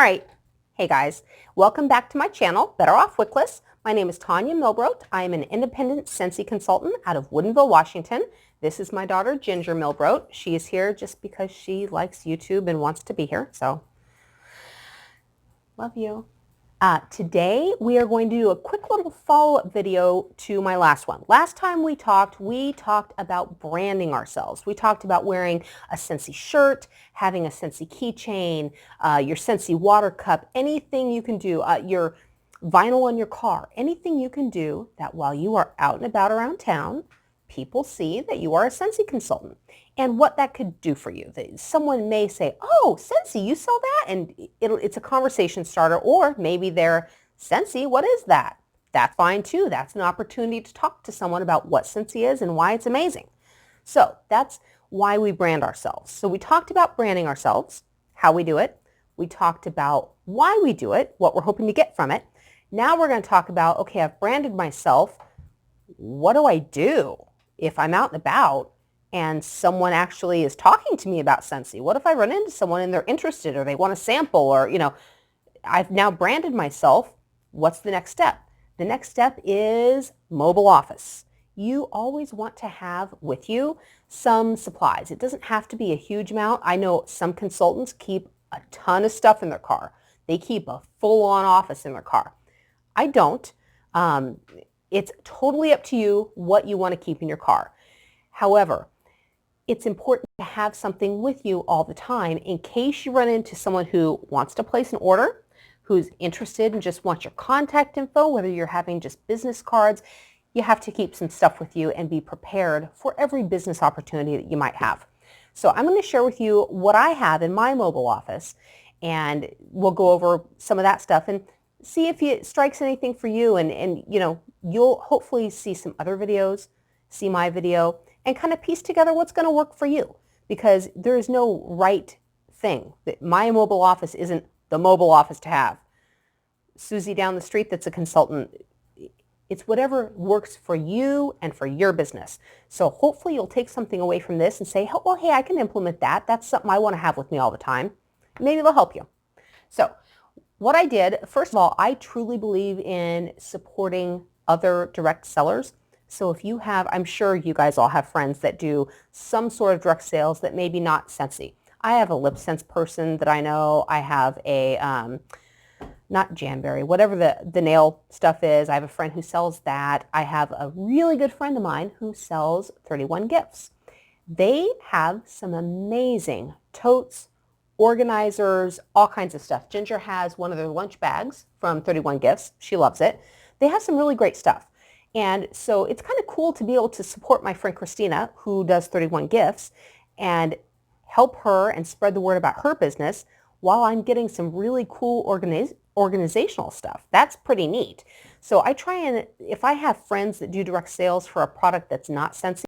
All right, hey guys, welcome back to my channel, Better Off Wickless. My name is Tanya Milbrodt. I am an independent Scentsy consultant out of Woodinville, Washington. This is my daughter, Ginger Milbrodt. She is here just because she likes YouTube and wants to be here, so love you. Today we are going to do a quick little follow-up video to my last one. Last time we talked about branding ourselves. We talked about wearing a Scentsy shirt, having a Scentsy keychain, your Scentsy water cup, anything you can do, your vinyl on your car, anything you can do that while you are out and about around town, people see that you are a Scentsy consultant and what that could do for you. Someone may say, oh, Scentsy, you sell that? And it's a conversation starter, or maybe they're, Scentsy, what is that? That's fine too. That's an opportunity to talk to someone about what Scentsy is and why it's amazing. So that's why we brand ourselves. So we talked about branding ourselves, how we do it. We talked about why we do it, what we're hoping to get from it. Now we're going to talk about, okay, I've branded myself. What do I do if I'm out and about and someone actually is talking to me about Scentsy? What if I run into someone and they're interested or they want a sample, or, I've now branded myself. What's the next step? The next step is mobile office. You always want to have with you some supplies. It doesn't have to be a huge amount. I know some consultants keep a ton of stuff in their car. They keep a full-on office in their car. I don't. It's totally up to you what you want to keep in your car. However, it's important to have something with you all the time in case you run into someone who wants to place an order, who's interested and just wants your contact info, whether you're having just business cards. You have to keep some stuff with you and be prepared for every business opportunity that you might have. So I'm going to share with you what I have in my mobile office, and we'll go over some of that stuff and see if it strikes anything for you, and you'll hopefully see some other videos, see my video, and kind of piece together what's going to work for you, because there is no right thing. My mobile office isn't the mobile office to have. Susie down the street that's a consultant, it's whatever works for you and for your business. So hopefully you'll take something away from this and say, oh, well, hey, I can implement that. That's something I want to have with me all the time. Maybe it'll help you. So what I did, first of all, I truly believe in supporting other direct sellers. So if you have, I'm sure you guys all have friends that do some sort of direct sales that maybe not Scentsy. I have a lip sense person that I know. I have a, not Janberry, whatever the nail stuff is. I have a friend who sells that. I have a really good friend of mine who sells 31 Gifts. They have some amazing totes, organizers, all kinds of stuff. Ginger has one of their lunch bags from 31 Gifts. She loves it. They have some really great stuff. And so it's kind of cool to be able to support my friend Christina, who does 31 Gifts, and help her and spread the word about her business while I'm getting some really cool organizational stuff. That's pretty neat. So I try and, if I have friends that do direct sales for a product that's not Scentsy,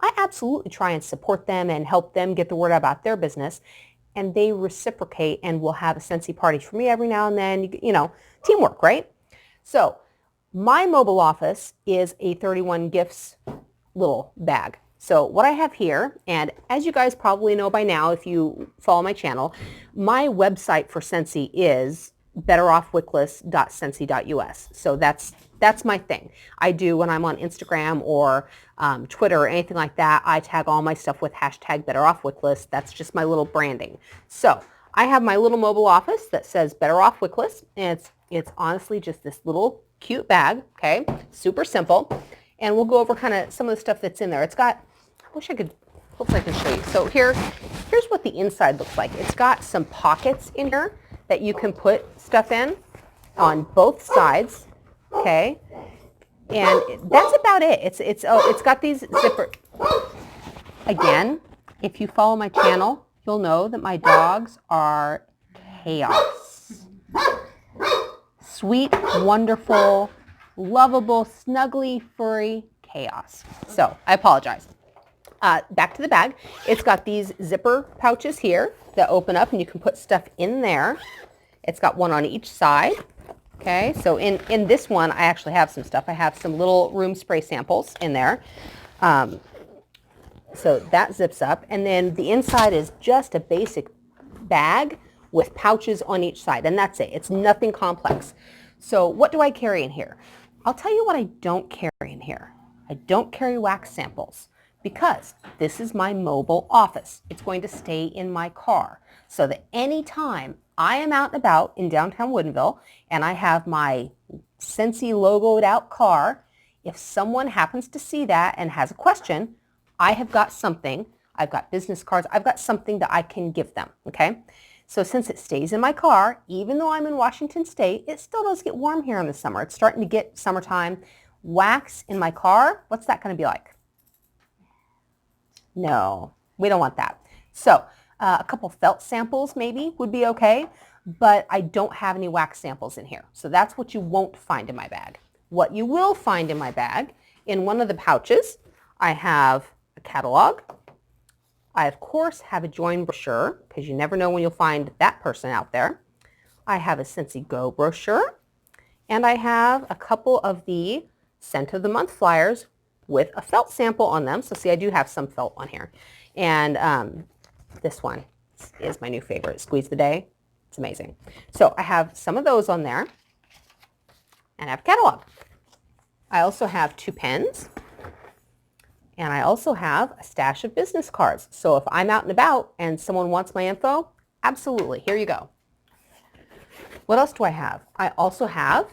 I absolutely try and support them and help them get the word out about their business. And they reciprocate and will have a Scentsy party for me every now and then, teamwork, right? So my mobile office is a 31 Gifts little bag. So what I have here, and as you guys probably know by now if you follow my channel, my website for Scentsy is betteroffwickless.scentsy.us. So that's my thing. I do when I'm on Instagram or Twitter or anything like that, I tag all my stuff with hashtag betteroffwickless. That's just my little branding. So I have my little mobile office that says Better Off Wickless, and it's honestly just this little cute bag, okay? Super simple. And we'll go over kind of some of the stuff that's in there. It's got, hopefully I can show you. So here's what the inside looks like. It's got some pockets in here that you can put stuff in on both sides, okay? And that's about it. It's got these zipper. Again, if you follow my channel, you'll know that my dogs are chaos. Sweet, wonderful, lovable, snuggly, furry chaos. So I apologize. Back to the bag. It's got these zipper pouches here that open up and you can put stuff in there. It's got one on each side. Okay, so in this one, I actually have some stuff. I have some little room spray samples in there. So that zips up. And then the inside is just a basic bag with pouches on each side, and that's it. It's nothing complex. So what do I carry in here? I'll tell you what I don't carry in here. I don't carry wax samples because this is my mobile office. It's going to stay in my car so that anytime I am out and about in downtown Woodinville and I have my Scentsy logoed out car, if someone happens to see that and has a question, I have got something. I've got business cards. I've got something that I can give them, okay? So since it stays in my car, even though I'm in Washington State, it still does get warm here in the summer. It's starting to get summertime. Wax in my car, what's that going to be like? No, we don't want that. So a couple felt samples maybe would be okay, but I don't have any wax samples in here. So that's what you won't find in my bag. What you will find in my bag, in one of the pouches, I have a catalog. I, of course, have a join brochure, because you never know when you'll find that person out there. I have a Scentsy Go brochure, and I have a couple of the Scent of the Month flyers with a felt sample on them. So see, I do have some felt on here. And this one is my new favorite, Squeeze the Day. It's amazing. So I have some of those on there, and I have a catalog. I also have 2 pens. And I also have a stash of business cards. So if I'm out and about and someone wants my info, absolutely, here you go. What else do I have? I also have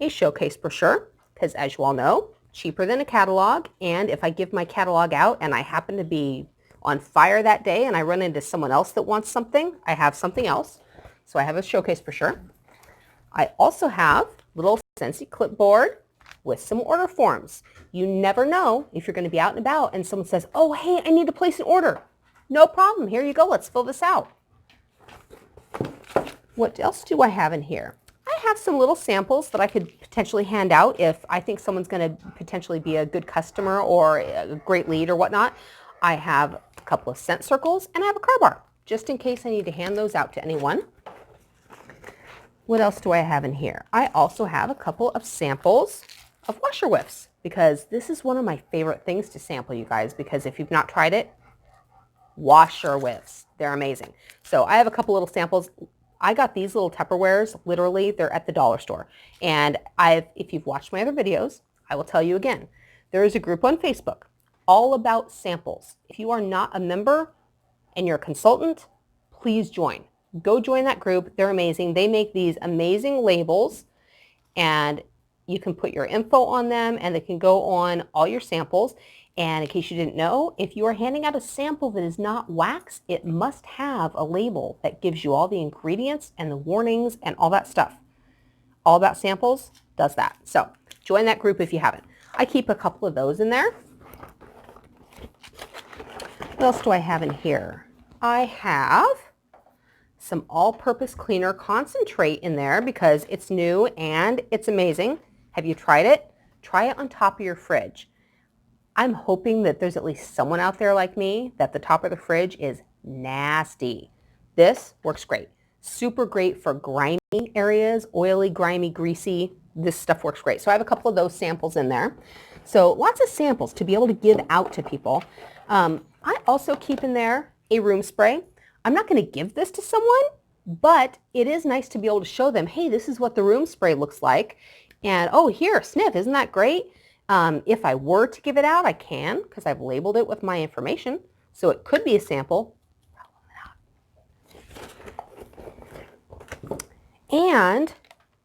a showcase brochure, because as you all know, cheaper than a catalog. And if I give my catalog out and I happen to be on fire that day and I run into someone else that wants something, I have something else. So I have a showcase brochure. I also have little Scentsy clipboard with some order forms. You never know if you're going to be out and about and someone says, oh, hey, I need to place an order. No problem. Here you go. Let's fill this out. What else do I have in here? I have some little samples that I could potentially hand out if I think someone's going to potentially be a good customer or a great lead or whatnot. I have a couple of scent circles and I have a car bar just in case I need to hand those out to anyone. What else do I have in here? I also have a couple of samples of washer whiffs, because this is one of my favorite things to sample, you guys, because if you've not tried it, washer whiffs, they're amazing. So I have a couple little samples. I got these little Tupperwares, literally, they're at the dollar store. And if you've watched my other videos, I will tell you again, there is a group on Facebook all about samples. If you are not a member and you're a consultant, please join. Go join that group. They're amazing. They make these amazing labels, and you can put your info on them and they can go on all your samples. And in case you didn't know, if you are handing out a sample that is not wax, it must have a label that gives you all the ingredients and the warnings and all that stuff. All About Samples does that. So join that group if you haven't. I keep a couple of those in there. What else do I have in here? I have some all-purpose cleaner concentrate in there because it's new and it's amazing. Have you tried it? Try it on top of your fridge. I'm hoping that there's at least someone out there like me that the top of the fridge is nasty. This works great. Super great for grimy areas, oily, grimy, greasy. This stuff works great. So I have a couple of those samples in there. So lots of samples to be able to give out to people. I also keep in there a room spray. I'm not going to give this to someone, but it is nice to be able to show them, hey, this is what the room spray looks like. And, oh, here, sniff, isn't that great? If I were to give it out, I can, because I've labeled it with my information. So it could be a sample. And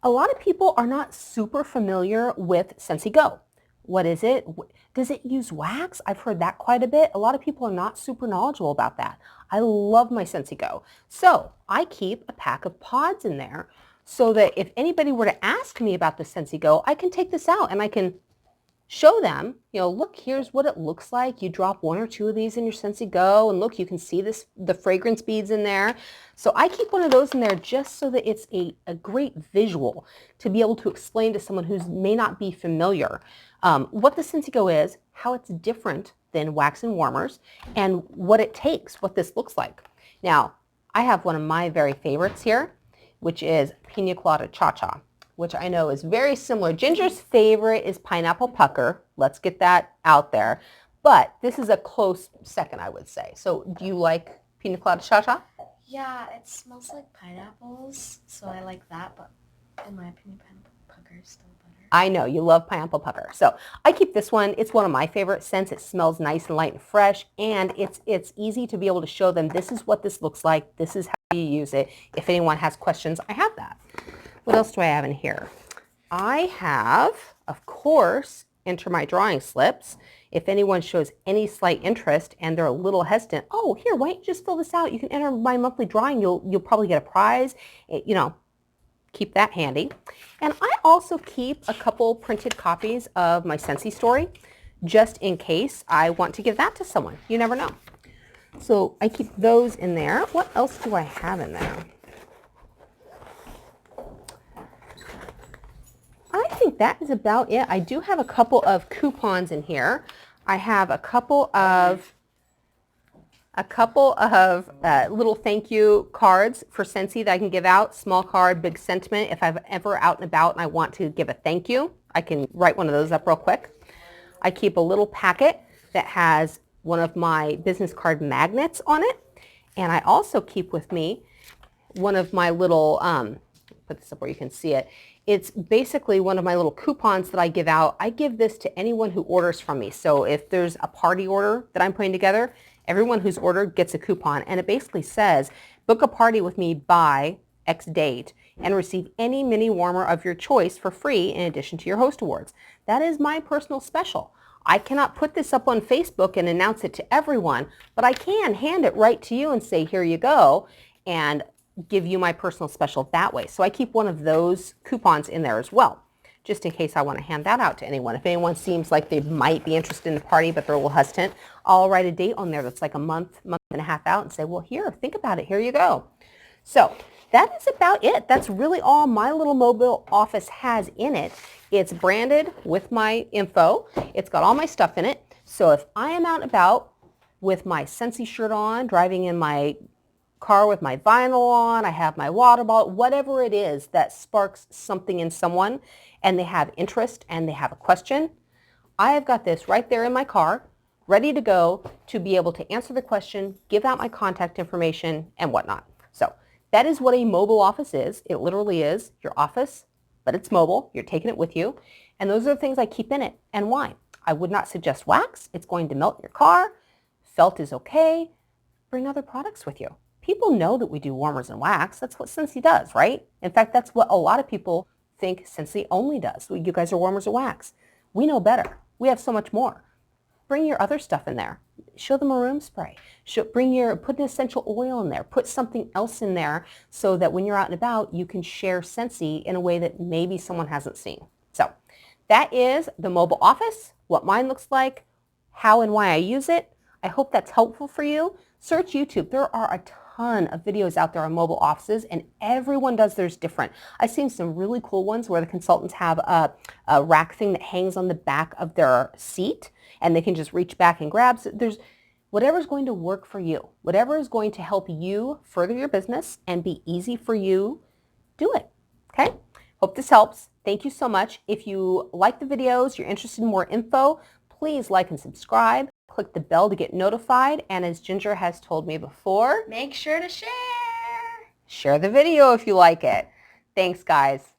a lot of people are not super familiar with Scentsy Go. What is it? Does it use wax? I've heard that quite a bit. A lot of people are not super knowledgeable about that. I love my Scentsy Go. So I keep a pack of pods in there so that if anybody were to ask me about the Scentsy Go, I can take this out and I can show them, look, here's what it looks like. You drop 1 or 2 of these in your Scentsy Go, and look, you can see the fragrance beads in there. So I keep one of those in there just so that it's a great visual to be able to explain to someone who may not be familiar what the Scentsy Go is, how it's different than wax and warmers, and what it takes, what this looks like. Now, I have one of my very favorites here, which is Pina Colada Cha-Cha, which I know is very similar. Ginger's favorite is Pineapple Pucker. Let's get that out there. But this is a close second, I would say. So do you like Pina Colada Cha-Cha? Yeah, it smells like pineapples, so I like that, but in my opinion, pineapple pucker is still better. I know, you love pineapple pucker. So I keep this one. It's one of my favorite scents. It smells nice and light and fresh, and it's easy to be able to show them this is what this looks like. This is how you use it. If anyone has questions, I have that. What else do I have in here? I have, of course, enter my drawing slips. If anyone shows any slight interest and they're a little hesitant, oh, here, why don't you just fill this out? You can enter my monthly drawing. You'll probably get a prize. You know, keep that handy. And I also keep a couple printed copies of my Scentsy story just in case I want to give that to someone. You never know. So I keep those in there. What else do I have in there? I think that is about it. I do have a couple of coupons in here. I have a couple of little thank you cards for Scentsy that I can give out. Small card, big sentiment. If I'm ever out and about and I want to give a thank you, I can write one of those up real quick. I keep a little packet that has one of my business card magnets on it. And I also keep with me one of my little, put this up where you can see it. It's basically one of my little coupons that I give out. I give this to anyone who orders from me. So if there's a party order that I'm putting together, everyone who's ordered gets a coupon. And it basically says, book a party with me by X date and receive any mini warmer of your choice for free in addition to your host awards. That is my personal special. I cannot put this up on Facebook and announce it to everyone, but I can hand it right to you and say, here you go, and give you my personal special that way. So I keep one of those coupons in there as well, just in case I want to hand that out to anyone. If anyone seems like they might be interested in the party, but they're a little hesitant, I'll write a date on there that's like a month and a half out and say, well, here, think about it. Here you go. So that is about it. That's really all my little mobile office has in it. It's branded with my info. It's got all my stuff in it. So if I am out and about with my Scentsy shirt on, driving in my car with my vinyl on, I have my water bottle, whatever it is that sparks something in someone and they have interest and they have a question, I have got this right there in my car, ready to go to be able to answer the question, give out my contact information and whatnot. So that is what a mobile office is. It literally is your office, but it's mobile. You're taking it with you. And those are the things I keep in it. And why? I would not suggest wax. It's going to melt in your car. Felt is okay. Bring other products with you. People know that we do warmers and wax. That's what Scentsy does, right? In fact, that's what a lot of people think Scentsy only does. You guys are warmers and wax. We know better. We have so much more. Bring your other stuff in there. Show them a room spray. Put an essential oil in there. Put something else in there so that when you're out and about, you can share Scentsy in a way that maybe someone hasn't seen. So that is the mobile office, what mine looks like, how and why I use it. I hope that's helpful for you. Search YouTube. There are a ton of videos out there on mobile offices, and everyone does theirs different. I've seen some really cool ones where the consultants have a rack thing that hangs on the back of their seat, and they can just reach back and grab. So there's whatever's going to work for you, whatever is going to help you further your business and be easy for you, do it. Okay? Hope this helps. Thank you so much. If you like the videos, you're interested in more info, please like and subscribe. Click the bell to get notified. And as Ginger has told me before, Make sure to share. share the video if you like it. Thanks, guys.